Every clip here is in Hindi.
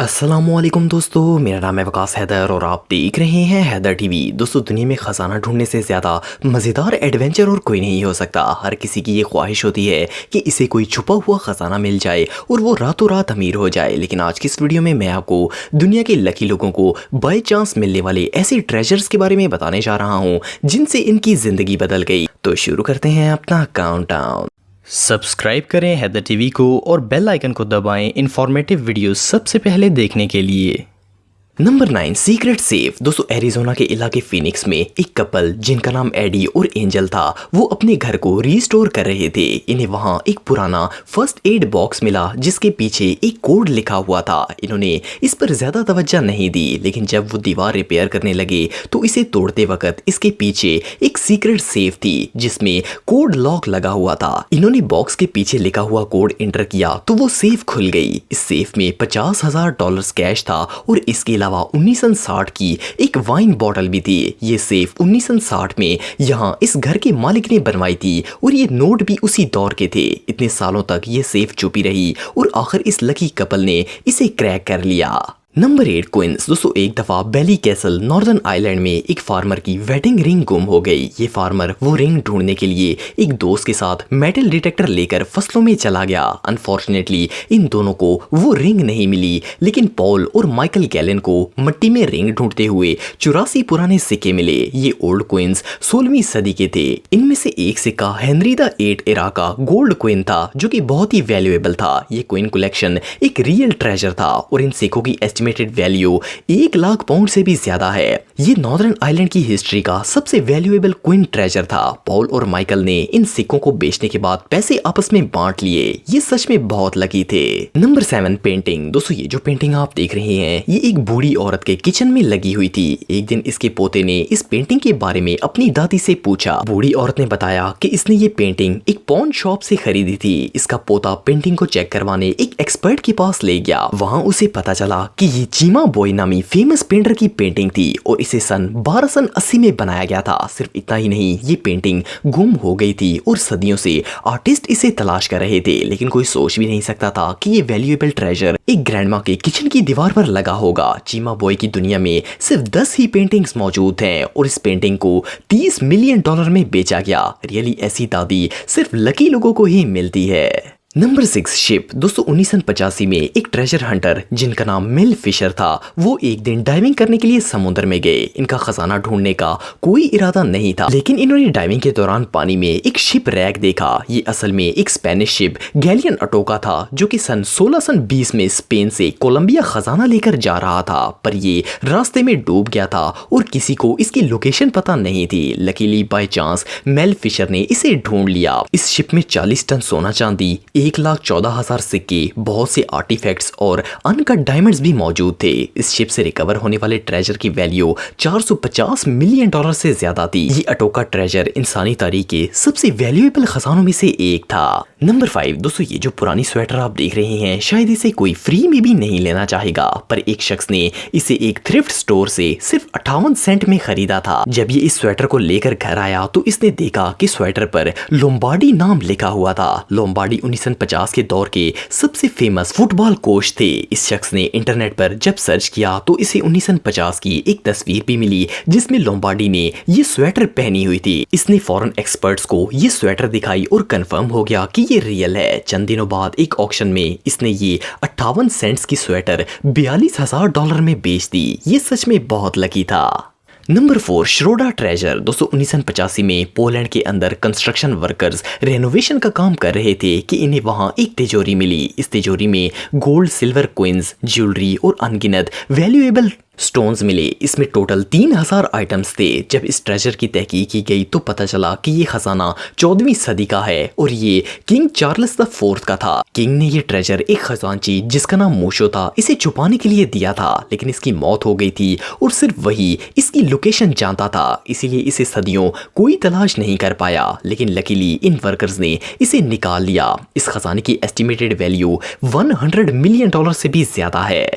अस्सलामुअलैकुम दोस्तों, मेरा नाम है वकास हैदर और आप देख रहे हैं हैदर टीवी। दोस्तों, दुनिया में खजाना ढूंढने से ज़्यादा मज़ेदार एडवेंचर और कोई नहीं हो सकता। हर किसी की ये ख्वाहिश होती है कि इसे कोई छुपा हुआ खजाना मिल जाए और वो रातों रात अमीर हो जाए। लेकिन आज की इस वीडियो में मैं आपको दुनिया के लकी लोगों को बाय चांस मिलने वाले ऐसे ट्रेजर्स के बारे में बताने जा रहा हूँ जिनसे इनकी ज़िंदगी बदल गई। तो शुरू करते हैं अपना काउंटडाउन। सब्सक्राइब करें हैदर टीवी को और बेल आइकन को दबाएं इन्फॉर्मेटिव वीडियोस सबसे पहले देखने के लिए। Number 9, secret safe. दोस्तों, एरिजोना के इलाके फिनिक्स में एक कपल जिनका नाम एडी और एंजल था, वो अपने घर को रीस्टोर कर रहे थे। इन्हें वहां एक पुराना फर्स्ट एड बॉक्स मिला जिसके पीछे एक कोड लिखा हुआ था। इन्होंने इस पर ज्यादा तवज्जो नहीं दी, लेकिन जब वो दीवार रिपेयर करने लगे तो इसे तोड़ते वक्त इसके पीछे एक सीक्रेट सेफ थी जिसमें कोड लॉक लगा हुआ था। इन्होंने बॉक्स के पीछे लिखा हुआ कोड एंटर किया तो वो सेफ खुल गई। इस सेफ में $50,000 कैश था और इसके 1960 की एक वाइन बॉटल भी थी। ये सेफ 1960 में यहाँ इस घर के मालिक ने बनवाई थी और ये नोट भी उसी दौर के थे। इतने सालों तक ये सेफ छुपी रही और आखिर इस लकी कपल ने इसे क्रैक कर लिया। Number 8, queens. दोस्तों, एक दफ़ा बेली कैसल नॉर्दर्न आइलैंड में एक फार्मर की वेडिंग रिंग गुम हो गई। ये फार्मर वो रिंग ढूंढने के लिए एक दोस्त के साथ मेटल डिटेक्टर लेकर फसलों में चला गया। अनफॉर्चुनेटली इन दोनों को वो रिंग नहीं मिली, लेकिन पॉल और माइकल गैलन को मिट्टी में रिंग ढूंढते हुए 84 पुराने सिक्के मिले। ये ओल्ड क्वींस 16वीं सदी के थे। इनमें से एक सिक्का हेनरी द 8 एरा का गोल्ड क्वीन था जो कि बहुत ही वैल्यूएबल था। ये क्वीन कलेक्शन एक रियल ट्रेजर था और इन सिक्कों की वैल्यू 1 लाख पाउंड से भी ज्यादा है। ये नॉर्दर्न आइलैंड की हिस्ट्री का सबसे वैल्यूएबल क्वीन ट्रेजर था। पॉल और माइकल ने इन सिक्कों को बेचने के बाद पैसे आपस में बांट लिए। ये सच में बहुत लकी थे। Number 7, painting. दोस्तों, ये जो पेंटिंग आप देख रहे हैं ये एक बूढ़ी औरत के किचन में लगी हुई थी। एक दिन इसके पोते ने इस पेंटिंग के बारे में अपनी दादी से पूछा। बूढ़ी औरत ने बताया कि इसने ये पेंटिंग एक पॉन शॉप से खरीदी थी। इसका पोता पेंटिंग को चेक करवाने एक एक्सपर्ट के पास ले गया। वहाँ उसे पता चला कि ये चीमा बॉय नामी फेमस पेंटर की पेंटिंग थी और इसे सन 1280 में बनाया गया था। सिर्फ इतना ही नहीं, ये पेंटिंग गुम हो गई थी और सदियों से आर्टिस्ट इसे तलाश कर रहे थे, लेकिन कोई सोच भी नहीं सकता था कि ये वैल्यूएबल ट्रेजर एक ग्रैंडमा के किचन की दीवार पर लगा होगा। चीमा बॉय की दुनिया में सिर्फ 10 ही पेंटिंग्स मौजूद हैं और इस पेंटिंग को $30 मिलियन में बेचा गया। रियली ऐसी दादी सिर्फ लकी लोगों को ही मिलती है। Number 6, ship. दोस्तों, 1985 में एक ट्रेजर हंटर जिनका नाम मिल फिशर था, वो एक दिन डाइविंग करने के लिए समुद्र में गए। इनका खजाना ढूंढने का कोई इरादा नहीं था, लेकिन इन्होंने डाइविंग के दौरान पानी में एक शिप रैक देखा। ये असल में एक स्पेनिश शिप गैलियन अटोका था जो कि सन 1620 में स्पेन से कोलंबिया खजाना लेकर जा रहा था, पर ये रास्ते में डूब गया था और किसी को इसकी लोकेशन पता नहीं थी। Luckily by chance Mel Fisher ने इसे ढूंढ लिया। इस शिप में 40 टन सोना चांदी, 1,14,000 सिक्के, बहुत से आर्टिफैक्ट्स और अनकट डायमंड्स भी मौजूद थे। इस शिप से रिकवर होने वाले ट्रेजर की वैल्यू $450 मिलियन से ज्यादा थी। ये अटोका ट्रेजर इंसानी तारीख के सबसे वैल्यूएबल खजानों में से एक था। नंबर 5, दोस्तों, ये जो पुरानी स्वेटर आप देख रहे हैं शायद इसे कोई फ्री में भी नहीं लेना चाहेगा, पर एक शख्स ने इसे एक थ्रिफ्ट स्टोर से सिर्फ 58 सेंट में खरीदा था। जब ये इस स्वेटर को लेकर घर आया तो इसने देखा कि स्वेटर पर लोम्बार्डी नाम लिखा हुआ था। लोम्बार्डी 1950 के दौर के सबसे फेमस फुटबॉल कोच थे। इस शख्स ने इंटरनेट पर जब सर्च किया तो इसे 1950 की एक तस्वीर भी मिली जिसमें लोम्बार्डी ने ये स्वेटर पहनी हुई थी। इसने फॉरेन एक्सपर्ट्स को ये स्वेटर दिखाई और कंफर्म हो गया कि ये रियल है। चंद दिनों बाद एक ऑक्शन में इसने ये 58 सेंट्स की स्वेटर $42,000 में बेच दी। ये सच में बहुत लकी था। नंबर 4, श्रोडा ट्रेजर। दोस्तों, 1985 में पोलैंड के अंदर कंस्ट्रक्शन वर्कर्स रेनोवेशन का काम कर रहे थे कि इन्हें वहां एक तिजोरी मिली। इस तिजोरी में गोल्ड, सिल्वर कॉइन्स, ज्वेलरी और अनगिनत वैल्यूएबल स्टोन्स मिले। इसमें टोटल 3000 आइटम्स थे। जब इस ट्रेजर की तहकीक की गई तो पता चला कि ये खजाना 14वीं सदी का है और ये किंग चार्ल्स द 4th का था। किंग ने ये ट्रेजर एक खजांची जिसका नाम मोशो था इसे छुपाने के लिए दिया था, लेकिन इसकी मौत हो गई थी और सिर्फ वही इसकी लोकेशन जानता था, इसीलिए इसे सदियों कोई तलाश नहीं कर पाया। लेकिन लकीली इन वर्कर्स ने इसे निकाल लिया। इस खजाने की एस्टिमेटेड वैल्यू $100 मिलियन से भी ज्यादा है।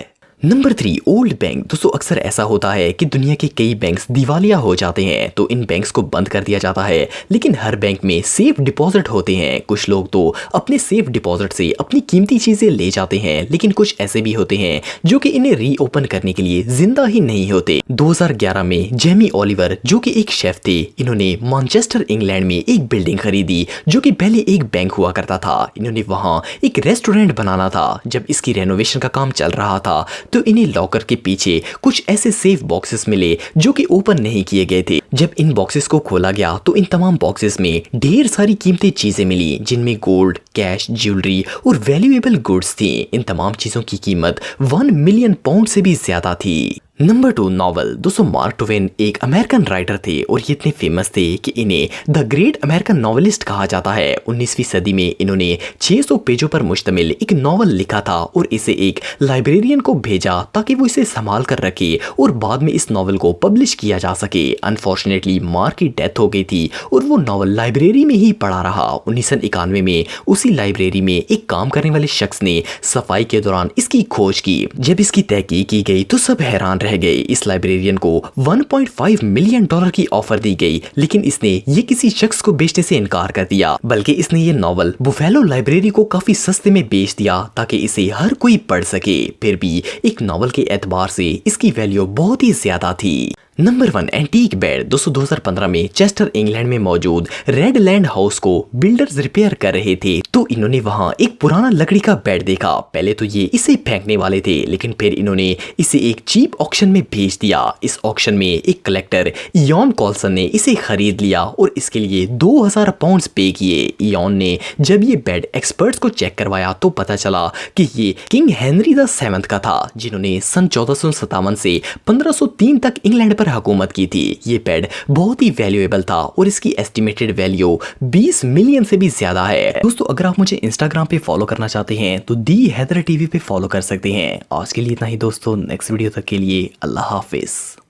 Number 3, old bank. दोस्तों अक्सर ऐसा होता है कि दुनिया के कई बैंक्स दिवालिया हो जाते हैं तो इन बैंक्स को बंद कर दिया जाता है, लेकिन हर बैंक में सेफ डिपॉजिट होते हैं। कुछ लोग तो अपने सेफ डिपॉजिट से अपनी कीमती चीजें ले जाते हैं, लेकिन कुछ ऐसे भी होते हैं जो कि इन्हें रीओपन करने के लिए जिंदा ही नहीं होते। 2011 में जेमी ओलिवर जो कि एक शेफ थे, इन्होंने मैनचेस्टर इंग्लैंड में एक बिल्डिंग खरीदी जो कि पहले एक बैंक हुआ करता था। इन्होंने वहां एक रेस्टोरेंट बनाना था। जब इसकी रेनोवेशन का काम चल रहा था तो इन्हें लॉकर के पीछे कुछ ऐसे सेफ बॉक्सेस मिले जो कि ओपन नहीं किए गए थे। जब इन बॉक्सेस को खोला गया तो इन तमाम बॉक्सेस में ढेर सारी कीमती चीजें मिली, जिनमें गोल्ड, कैश, ज्वेलरी और वैल्यूएबल गुड्स थी। इन तमाम चीजों की कीमत 1 मिलियन पाउंड से भी ज्यादा थी। Number 2, novel. दोस्तों मार्क ट्वेन एक अमेरिकन राइटर थे और ये इतने फेमस थे कि इन्हें द ग्रेट अमेरिकन नॉवेलिस्ट कहा जाता है। 19वीं सदी में इन्होंने 600 पेजों पर मुश्तमिल एक नॉवल लिखा था और इसे एक लाइब्रेरियन को भेजा ताकि वो इसे संभाल कर रखे और बाद में इस नॉवल को पब्लिश किया जा सके। अनफॉर्चुनेटली मार्क की डेथ हो गई थी और वो नॉवल लाइब्रेरी में ही पड़ा रहा। 1991 में उसी लाइब्रेरी में एक काम करने वाले शख्स ने सफाई के दौरान इसकी खोज की। जब इसकी तहकीक की गई तो सब हैरान रह गए। इस लाइब्रेरियन को 1.5 मिलियन डॉलर की ऑफर दी गई, लेकिन इसने ये किसी शख्स को बेचने से इनकार कर दिया, बल्कि इसने ये नॉवल बुफेलो लाइब्रेरी को काफी सस्ते में बेच दिया ताकि इसे हर कोई पढ़ सके। फिर भी एक नॉवल के एतबार से इसकी वैल्यू बहुत ही ज्यादा थी। Number 1, antique bed. 2015 में चेस्टर इंग्लैंड में मौजूद रेड लैंड हाउस को बिल्डर्स रिपेयर कर रहे थे तो इन्होंने वहां एक पुराना लकड़ी का बेड देखा। पहले तो ये इसे फेंकने वाले थे, लेकिन फिर इन्होंने इसे एक चीप ऑक्शन में भेज दिया। इस ऑक्शन में एक कलेक्टर इयॉन कॉल्सन ने इसे खरीद लिया और इसके लिए 2000 पाउंड पे किए। इयॉन ने जब ये बेड एक्सपर्ट्स को चेक करवाया तो पता चला कि ये किंग हेनरी VII का था, जिन्होंने सन 1457 से 1503 तक इंग्लैंड पर हुकूमत की थी। ये बेड बहुत ही वैल्यूएबल था और इसकी एस्टिमेटेड वैल्यू 20 मिलियन से भी ज्यादा है। दोस्तों अगर आप मुझे इंस्टाग्राम पे फॉलो करना चाहते हैं तो दी हैदर टीवी पे फॉलो कर सकते हैं। आज के लिए इतना ही दोस्तों, नेक्स्ट वीडियो तक के लिए अल्लाह हाफिज।